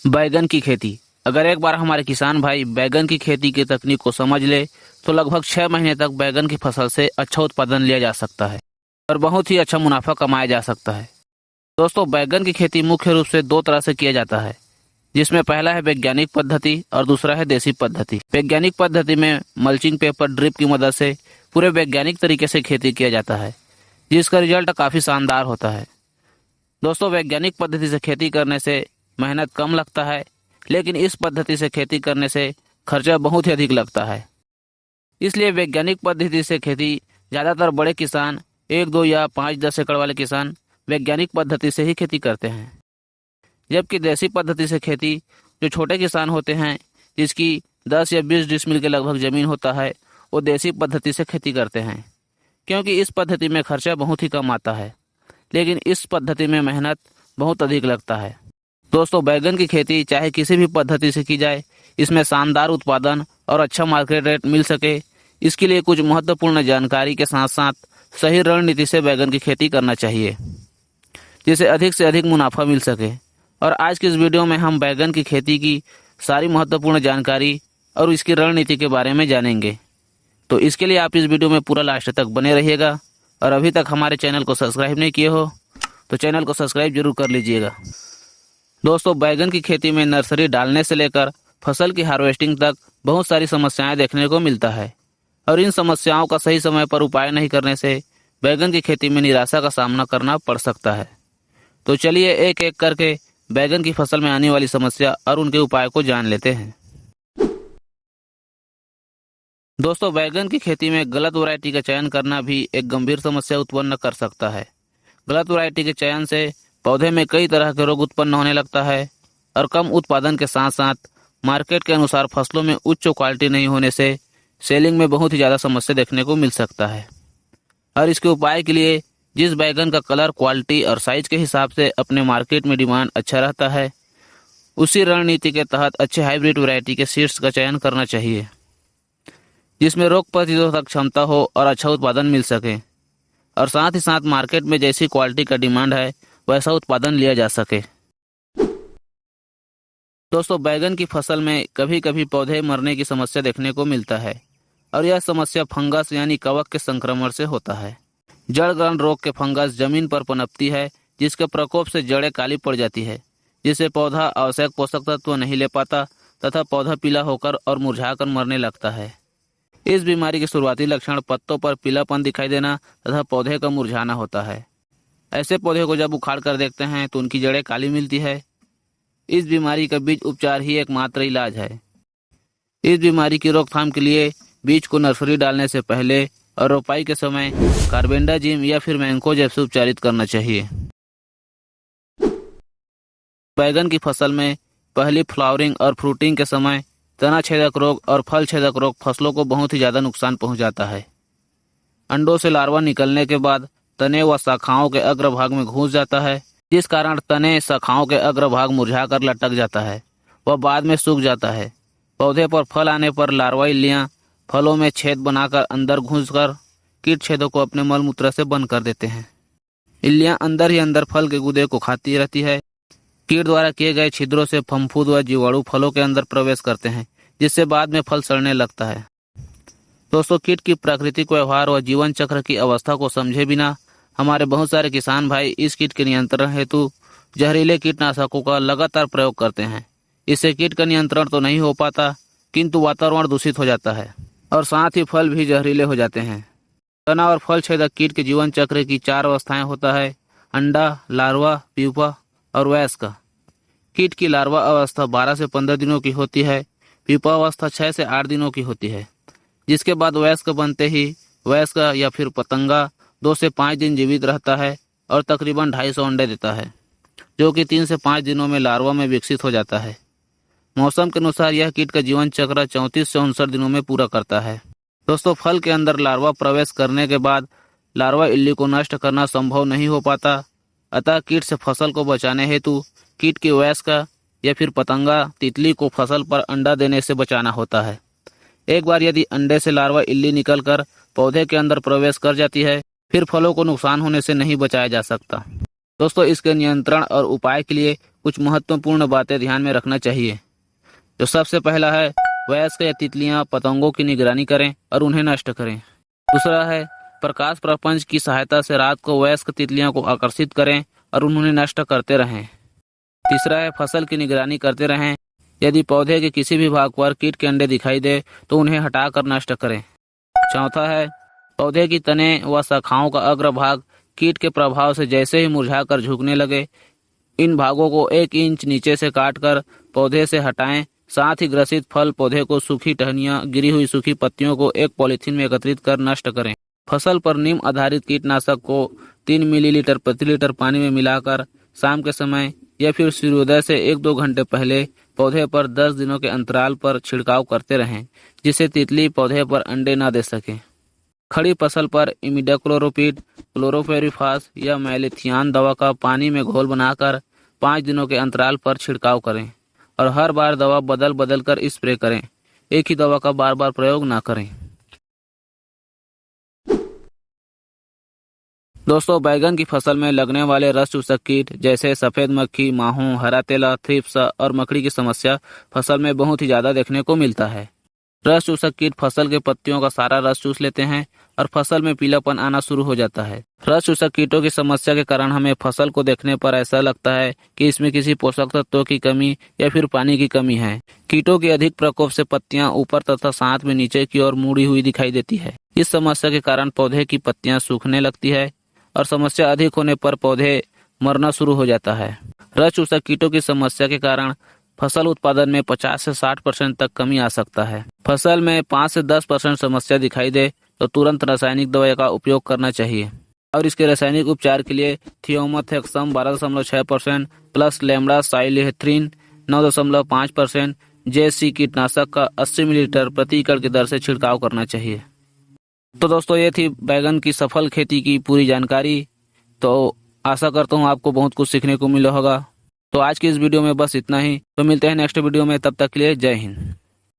बैगन की खेती। अगर एक बार हमारे किसान भाई बैगन की खेती की तकनीक को समझ ले तो लगभग 6 महीने तक बैगन की फसल से अच्छा उत्पादन लिया जा सकता है और बहुत ही अच्छा मुनाफा कमाया जा सकता है। दोस्तों, बैगन की खेती मुख्य रूप से दो तरह से किया जाता है, जिसमें पहला है वैज्ञानिक पद्धति और दूसरा है देसी पद्धति। वैज्ञानिक पद्धति में मल्चिंग पेपर ड्रिप की मदद से पूरे वैज्ञानिक तरीके से खेती किया जाता है, जिसका रिजल्ट काफी शानदार होता है। दोस्तों, वैज्ञानिक पद्धति से खेती करने से मेहनत कम लगता है, लेकिन इस पद्धति से खेती करने से खर्चा बहुत ही अधिक लगता है। इसलिए वैज्ञानिक पद्धति से खेती ज्यादातर बड़े किसान 1-2 या 5-10 एकड़ वाले किसान वैज्ञानिक पद्धति से ही खेती करते हैं, जबकि देसी पद्धति से खेती जो छोटे किसान होते हैं, जिसकी 10 या 20 डिसमिल के लगभग जमीन होता है, वो देसी पद्धति से खेती करते हैं, क्योंकि इस पद्धति में खर्चा बहुत ही कम आता है, लेकिन इस पद्धति में मेहनत बहुत अधिक लगता है। दोस्तों, बैगन की खेती चाहे किसी भी पद्धति से की जाए, इसमें शानदार उत्पादन और अच्छा मार्केट रेट मिल सके, इसके लिए कुछ महत्वपूर्ण जानकारी के साथ साथ सही रणनीति से बैगन की खेती करना चाहिए, जिससे अधिक से अधिक मुनाफा मिल सके। और आज की इस वीडियो में हम बैगन की खेती की सारी महत्वपूर्ण जानकारी और इसकी रणनीति के बारे में जानेंगे। तो इसके लिए आप इस वीडियो में पूरा लास्ट तक बने रहिएगा, और अभी तक हमारे चैनल को सब्सक्राइब नहीं किए हो तो चैनल को सब्सक्राइब जरूर कर लीजिएगा। दोस्तों, बैगन की खेती में नर्सरी डालने से लेकर फसल की हार्वेस्टिंग तक बहुत सारी समस्याएं देखने को मिलता है, और इन समस्याओं का सही समय पर उपाय नहीं करने से बैगन की खेती में निराशा का सामना करना पड़ सकता है। तो चलिए एक एक करके बैगन की फसल में आने वाली समस्या और उनके उपाय को जान लेते हैं। दोस्तों, बैगन की खेती में गलत वैरायटी का चयन करना भी एक गंभीर समस्या उत्पन्न कर सकता है। गलत वैरायटी के चयन से पौधे में कई तरह के रोग उत्पन्न होने लगता है, और कम उत्पादन के साथ साथ मार्केट के अनुसार फसलों में उच्च क्वालिटी नहीं होने से सेलिंग में बहुत ही ज़्यादा समस्या देखने को मिल सकता है। और इसके उपाय के लिए जिस बैगन का कलर, क्वालिटी और साइज के हिसाब से अपने मार्केट में डिमांड अच्छा रहता है, उसी रणनीति के तहत अच्छे हाइब्रिड वैरायटी के सीड्स का चयन करना चाहिए, जिसमें रोग प्रतिरोधक क्षमता हो और अच्छा उत्पादन मिल सके, और साथ ही साथ मार्केट में जैसी क्वालिटी का डिमांड है वैसा उत्पादन लिया जा सके। दोस्तों, बैगन की फसल में कभी कभी पौधे मरने की समस्या देखने को मिलता है, और यह समस्या फंगस यानी कवक के संक्रमण से होता है। जड़ ग्रंथ रोग के फंगस जमीन पर पनपती है, जिसके प्रकोप से जड़ें काली पड़ जाती है, जिससे पौधा आवश्यक पोषक तत्व नहीं ले पाता तथा पौधा पीला होकर और मुरझाकर मरने लगता है। इस बीमारी के शुरुआती लक्षण पत्तों पर पीलापन दिखाई देना तथा पौधे का मुरझाना होता है। ऐसे पौधे को जब उखाड़ कर देखते हैं तो उनकी जड़ें काली मिलती है। इस बीमारी का बीज उपचार ही एकमात्र इलाज है। इस बीमारी की रोकथाम के लिए बीज को नर्सरी डालने से पहले और रोपाई के समय कार्बेंडाजिम या फिर मैंकोजेब से उपचारित करना चाहिए। बैगन की फसल में पहली फ्लावरिंग और फ्रूटिंग के समय तना छेदक रोग और फल छेदक रोग फसलों को बहुत ही ज्यादा नुकसान पहुंचाता है। अंडों से लार्वा निकलने के बाद तने व शाखाओं के अग्रभाग में घुस जाता है, जिस कारण तने शाखाओं के अग्रभाग मुरझाकर लटक जाता है, वह बाद में सूख जाता है। पौधे पर फल आने पर लार्वा इल्लियां फलों में छेद बनाकर अंदर घुसकर कीट छेदों को अपने मल मूत्र से बंद कर देते हैं। इल्लियां अंदर ही अंदर फल के गुदे को खाती रहती है। कीट द्वारा किए गए छिद्रों से फफूंद व जीवाणु फलों के अंदर प्रवेश करते हैं, जिससे बाद में फल सड़ने लगता है। दोस्तों, कीट की प्राकृतिक व्यवहार व जीवन चक्र की अवस्था को समझे बिना हमारे बहुत सारे किसान भाई इस कीट के नियंत्रण हेतु जहरीले कीटनाशकों का लगातार प्रयोग करते हैं। इससे कीट का नियंत्रण तो नहीं हो पाता, किंतु वातावरण दूषित हो जाता है और साथ ही फल भी जहरीले हो जाते हैं। तना और फल छेदक कीट के जीवन चक्र की 4 अवस्थाएं होता है: अंडा, लार्वा, प्यूपा और वयस्क। कीट की लार्वा अवस्था 12 से 15 दिनों की होती है। प्यूपा अवस्था 6 से 8 दिनों की होती है, जिसके बाद वयस्क बनते ही वयस्क या फिर पतंगा 2 से 5 दिन जीवित रहता है और तकरीबन 250 अंडे देता है, जो कि 3 से 5 दिनों में लार्वा में विकसित हो जाता है। मौसम के अनुसार यह कीट का जीवन चक्र 34 से 59 दिनों में पूरा करता है। दोस्तों, फल के अंदर लार्वा प्रवेश करने के बाद लार्वा इल्ली को नष्ट करना संभव नहीं हो पाता, अतः कीट से फसल को बचाने हेतु कीट की वयस्क या फिर पतंगा तितली को फसल पर अंडा देने से बचाना होता है। एक बार यदि अंडे से लार्वा इल्ली निकलकर पौधे के अंदर प्रवेश कर जाती है, फिर फलों को नुकसान होने से नहीं बचाया जा सकता। दोस्तों, इसके नियंत्रण और उपाय के लिए कुछ महत्वपूर्ण बातें ध्यान में रखना चाहिए। जो सबसे पहला है, वयस्क या तितलियां पतंगों की निगरानी करें और उन्हें नष्ट करें। दूसरा है, प्रकाश प्रपंच की सहायता से रात को वयस्क तितलियों को आकर्षित करें और उन्हें नष्ट करते रहें। तीसरा है, फसल की निगरानी करते रहें। यदि पौधे के किसी भी भाग पर कीट के अंडे दिखाई दे तो उन्हें हटाकर नष्ट करें। चौथा है, पौधे की तने व शाखाओं का अग्रभाग कीट के प्रभाव से जैसे ही मुरझाकर झुकने लगे, इन भागों को 1 इंच नीचे से काटकर पौधे से हटाएं। साथ ही ग्रसित फल पौधे को सूखी टहनियां, गिरी हुई सूखी पत्तियों को एक पॉलीथीन में एकत्रित कर नष्ट करें। फसल पर नीम आधारित कीटनाशक को 3 मिलीलीटर प्रति लीटर पानी में मिलाकर शाम के समय या फिर सूर्योदय से 1-2 घंटे पहले पौधे पर 10 दिनों के अंतराल पर छिड़काव करते रहें, जिससे तितली पौधे पर अंडे न दे सके। खड़ी फसल पर इमिडाक्लोरोपिड, क्लोरोपेरिफास या मैलेथियान दवा का पानी में घोल बनाकर 5 दिनों के अंतराल पर छिड़काव करें और हर बार दवा बदल बदल कर स्प्रे करें। एक ही दवा का बार बार प्रयोग ना करें। दोस्तों, बैगन की फसल में लगने वाले रस चूसक कीट जैसे सफेद मक्खी, माहू, हरा तेला, थ्रिप्स और मकड़ी की समस्या फसल में बहुत ही ज्यादा देखने को मिलता है। रस चूसक कीट फसल के पत्तियों का सारा रस चूस लेते हैं और फसल में पीलापन आना शुरू हो जाता है। रस चूसक कीटों की समस्या के कारण हमें फसल को देखने पर ऐसा लगता है कि इसमें किसी पोषक तत्वों की कमी या फिर पानी की कमी है। कीटों के अधिक प्रकोप से पत्तियां ऊपर तथा साथ में नीचे की ओर मुड़ी हुई दिखाई देती है। इस समस्या के कारण पौधे की पत्तियां सूखने लगती है और समस्या अधिक होने पर पौधे मरना शुरू हो जाता है। रस चूसक कीटों की समस्या के कारण फसल उत्पादन में 50 से 60% तक कमी आ सकता है। फसल में 5 से 10% समस्या दिखाई दे तो तुरंत रासायनिक दवाई का उपयोग करना चाहिए और इसके रासायनिक उपचार के लिए थियोमेथैक्सम 12.6% प्लस लेम्डा साइलोहेथ्रिन 9.5% JC कीटनाशक का 80 मिलीलीटर प्रति एकड़ की दर से छिड़काव करना चाहिए। तो दोस्तों, ये थी बैगन की सफल खेती की पूरी जानकारी। तो आशा करता हूँ आपको बहुत कुछ सीखने को मिला होगा। तो आज की इस वीडियो में बस इतना ही। तो मिलते हैं नेक्स्ट वीडियो में, तब तक के लिए जय हिंद।